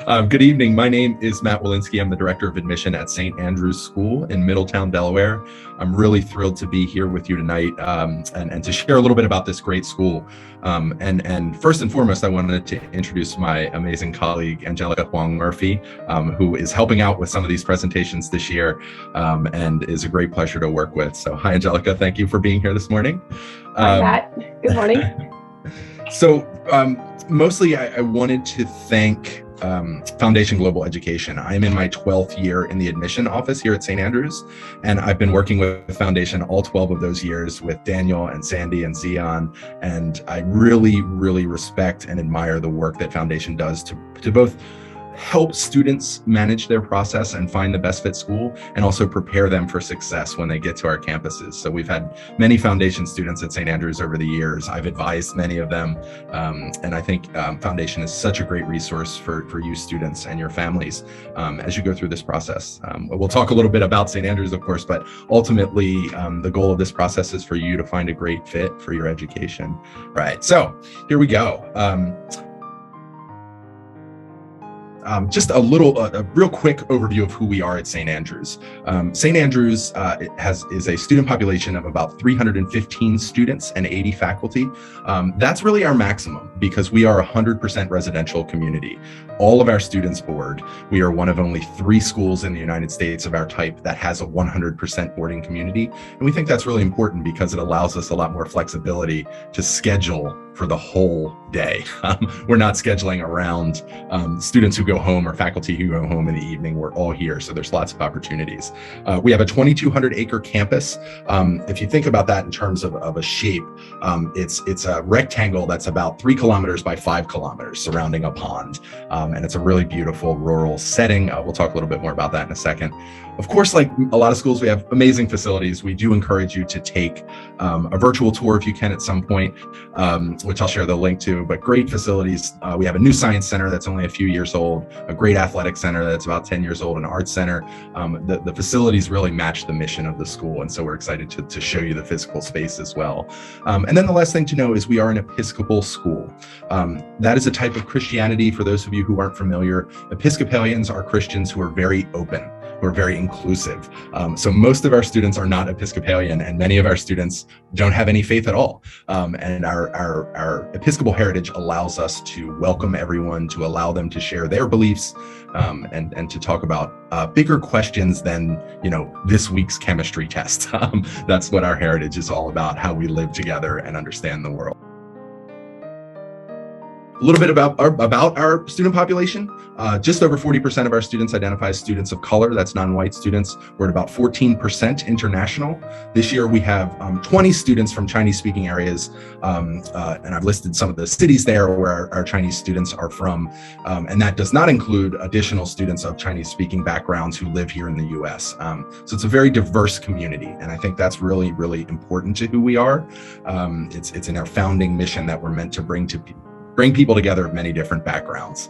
Good evening. My name is Matt Walensky. I'm the Director of Admission at St. Andrew's School in Middletown, Delaware. I'm really thrilled to be here with you tonight and to share a little bit about this great school. And first and foremost, I wanted to introduce my amazing colleague, Angelica Huang Murphy, who is helping out with some of these presentations this year and is a great pleasure to work with. So hi, Angelica. Thank you for being here this morning. Hi, Matt. Good morning. So mostly I wanted to thank Foundation Global Education. I'm in my 12th year in the admission office here at St. Andrews, and I've been working with Foundation all 12 of those years with Daniel and Sandy and Zion, and I really, really respect and admire the work that Foundation does to both help students manage their process and find the best fit school, and also prepare them for success when they get to our campuses. So we've had many Foundation students at St. Andrews over the years. I've advised many of them, and I think Foundation is such a great resource for you students and your families as you go through this process. We'll talk a little bit about St. Andrews, of course, but ultimately the goal of this process is for you to find a great fit for your education. Right, so here we go. Just a real quick overview of who we are at St. Andrews. St. Andrews is a student population of about 315 students and 80 faculty. That's really our maximum because we are a 100% residential community. All of our students board. We are one of only 3 schools in the United States of our type that has a 100% boarding community. And we think that's really important because it allows us a lot more flexibility to schedule for the whole day. We're not scheduling around students who go home or faculty who go home in the evening. We're all here, so there's lots of opportunities. We have a 2,200 acre campus. If you think about that in terms of a shape, it's a rectangle that's about 3 kilometers by 5 kilometers surrounding a pond. And it's a really beautiful rural setting. We'll talk a little bit more about that in a second. Of course, like a lot of schools, we have amazing facilities. We do encourage you to take a virtual tour if you can at some point, which I'll share the link to, but great facilities. We have a new science center that's only a few years old, a great athletic center that's about 10 years old, an art center. The facilities really match the mission of the school. And so we're excited to show you the physical space as well. And then the last thing to know is we are an Episcopal school. That is a type of Christianity, for those of you who aren't familiar. Episcopalians are Christians who are very open, who are very inclusive. So most of our students are not Episcopalian, and many of our students don't have any faith at all. And our Episcopal heritage allows us to welcome everyone, to allow them to share their beliefs, and to talk about bigger questions than, this week's chemistry test. That's what our heritage is all about, how we live together and understand the world. A little bit about our student population. Just over 40% of our students identify as students of color. That's non-white students. We're at about 14% international. This year we have 20 students from Chinese-speaking areas, and I've listed some of the cities there where our Chinese students are from, and that does not include additional students of Chinese-speaking backgrounds who live here in the U.S. So it's a very diverse community, and I think that's really, really important to who we are. It's in our founding mission that we're meant to bring people together of many different backgrounds.